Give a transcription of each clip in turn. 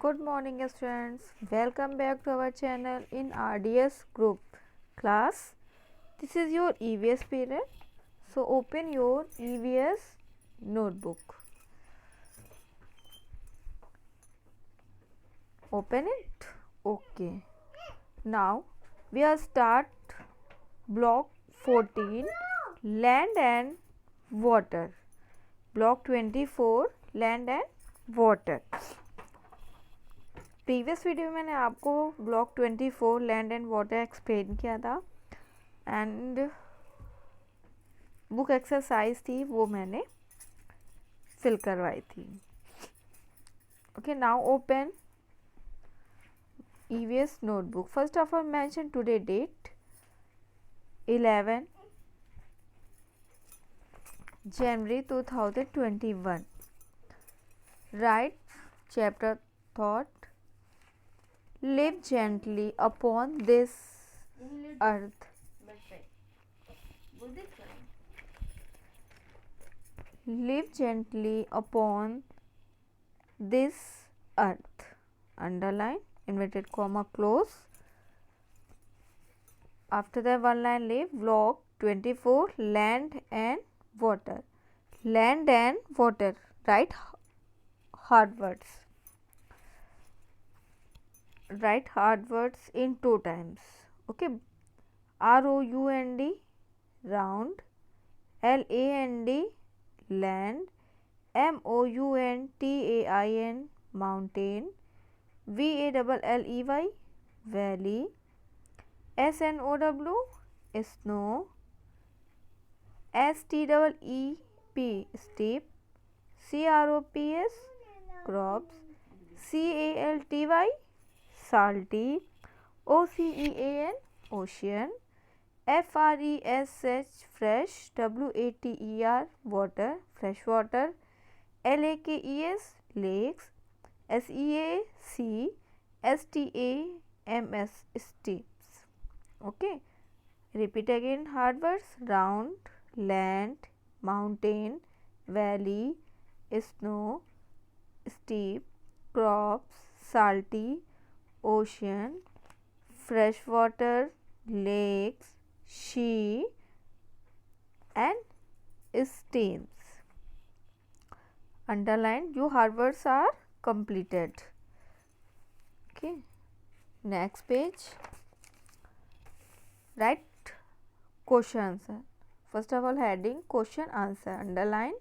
Good morning students, welcome back to our channel in RDS group class. This is your EVS period, so open your EVS notebook, open it. Okay, now we are start block 14 land and water, block 24 land and water. Previous video में मैंने आपको block 24 land and water explain किया था and book exercise थी वो मैंने fill करवाई थी. Okay, now open EVS notebook. First of all, mention today date 11 January 2021. Write chapter thought. Live gently upon this earth. Live gently upon this earth. Underline, inverted comma, close. After that, one line leave. Block 24 land and water. Land and water. Write hard words. Write hard words in 2 times. Okay, ROUND round, LAND land, MOUNTAIN mountain, VALLEY valley, SNOW snow, STEEP steep, CROPS crops, CALTY salty, OCEAN ocean, FRESH fresh, WATER water, fresh water, LAKES lakes, SEAC STAMS steeps. Okay, repeat again hard words: round, land, mountain, valley, snow, steep, crops, salty, ocean, freshwater, lakes, sea and streams. Underline, your hard words are completed. Okay, next page. Write question answer. First of all, heading question answer. Underline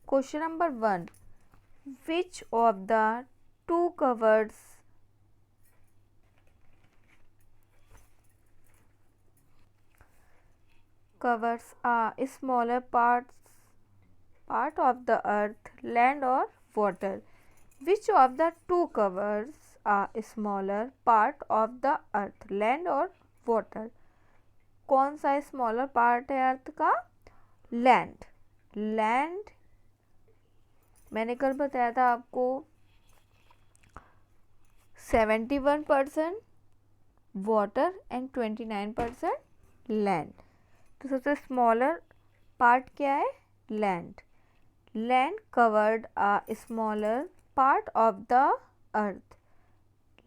question number 1. Which of the two covers a smaller part of the earth, land or water? Which of the two covers a smaller part of the earth, land or water? कौन सा smaller part है अर्थ का? Land. Land मैंने कल बताया था आपको 71% water and 29% land. तो सबसे स्मॉलर पार्ट क्या है? Land. Land covered a smaller part of the earth.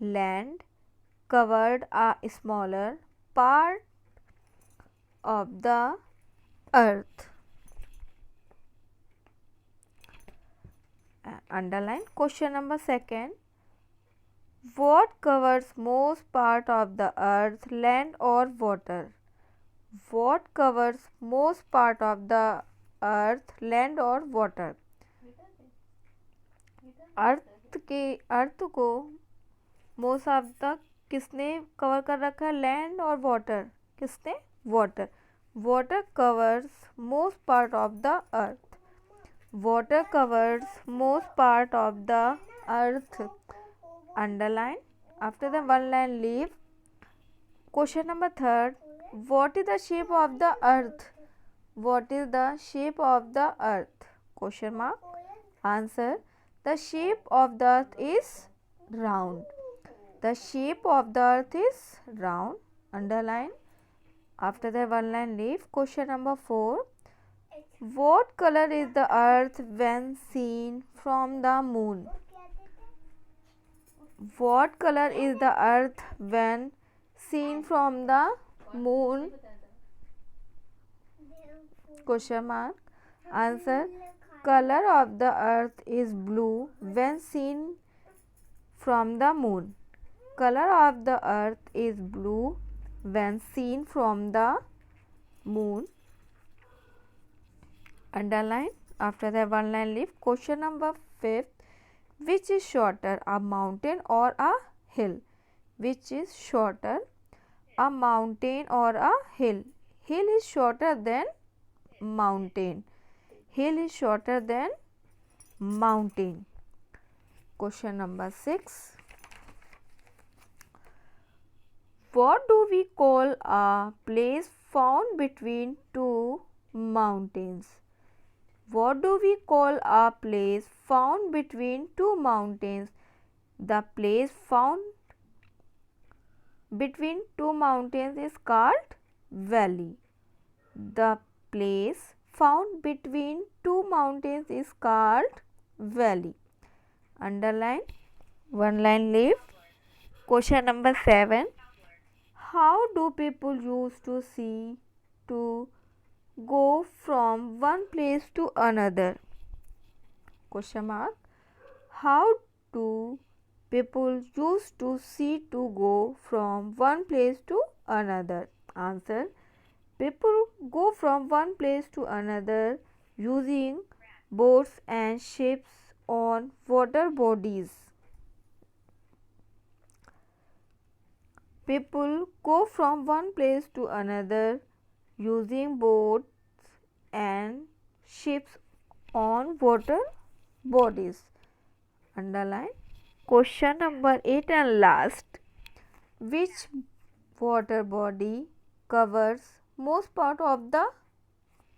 Land covered a smaller part of the earth. Underline question number 2. What covers most part of the earth, land or water? What covers most part of the earth, land or water? अर्थ को most of the किसने cover कर रखा है? Land और water. किसने? water. Water covers most part of the earth. Water covers most part of the earth. Underline. After the one line leave. Question number 3. What is the shape of the earth? What is the shape of the earth? Question mark. Answer. The shape of the earth is round. The shape of the earth is round. Underline. After that one line leave. Question number 4. What color is the earth when seen from the moon? What color is the earth when seen from the moon? Question mark. Answer. Color of the earth is blue when seen from the moon. Color of the earth is blue when seen from the moon. Underline. After that, one line leave. Question number 5. Which is shorter, a mountain or a hill? Which is shorter, a mountain or a hill? Hill is shorter than mountain. Hill is shorter than mountain. Question number 6. What do we call a place found between two mountains? What do we call a place found between two mountains? The place found between two mountains is called valley. The place found between two mountains is called valley. Underline. One line leave. Question number 7. How do people used to see to go from one place to another? Question mark. How do people used to see to go from one place to another? Answer. People go from one place to another using boats and ships on water bodies. People go from one place to another using boats and ships on water bodies. Underline. Question number 8 and last. Which water body covers most part of the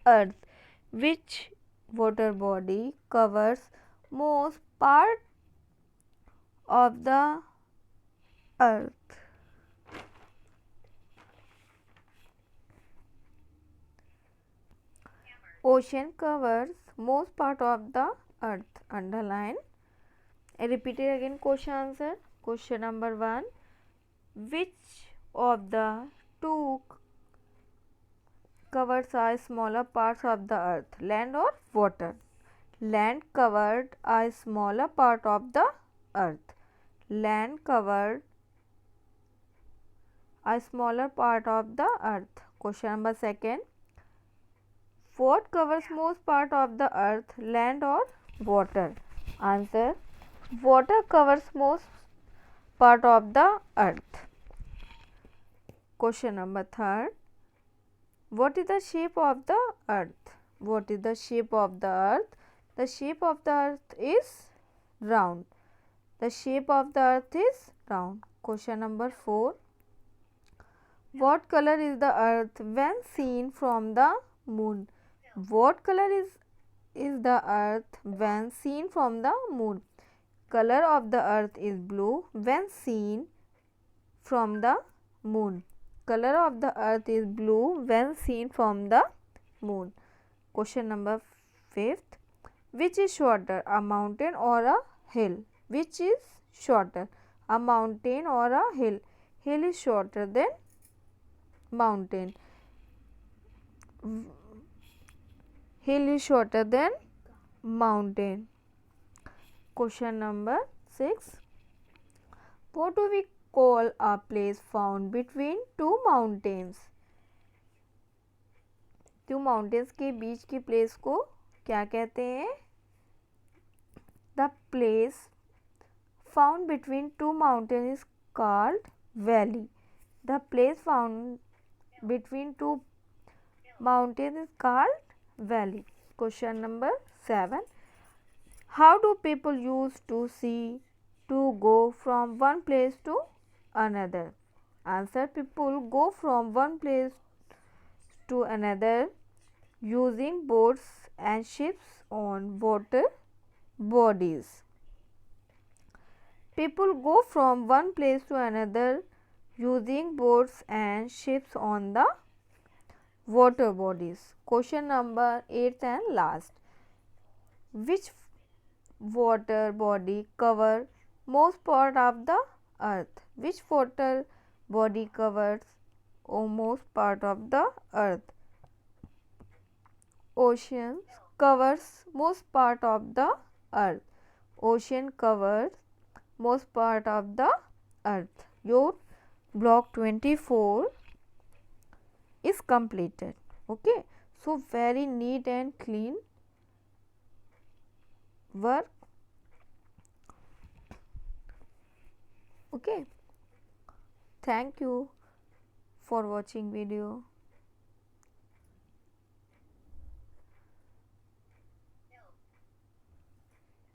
earth? Which water body covers most part of the earth? Ocean covers most part of the earth. Underline. I repeat it again. Question answer. Question number 1. Which of the two covers are smaller parts of the earth? Land or water? Land covered a smaller part of the earth. Land covered a smaller part of the earth. Question number 2. What covers most part of the earth, land or water? Answer. Water covers most part of the earth. Question number 3. What is the shape of the earth? What is the shape of the earth? The shape of the earth is round. The shape of the earth is round. Question number 4. What color is the earth when seen from the moon? What color is the earth when seen from the moon? Color of the earth is blue when seen from the moon. Color of the earth is blue when seen from the moon. Question number 5. Which is shorter, a mountain or a hill? Which is shorter, a mountain or a hill? Hill is shorter than mountain. Hill is shorter than mountain. Question number 6. What do we call a place found between two mountains? Two mountains के बीच की place को क्या कहते हैं? The place found between two mountains is called valley. The place found between two mountains is called valley. Question number 7. How do people used to see to go from one place to another? Answer. People go from one place to another using boats and ships on water bodies. People go from one place to another using boats and ships on the water bodies. Question number 8 and last. Which water body cover most part of the earth? Which water body covers most part of the earth? Oceans covers most part of the earth. Ocean covers most part of the earth. Your block 24 is completed. Okay, so very neat and clean work. Okay, thank you for watching video.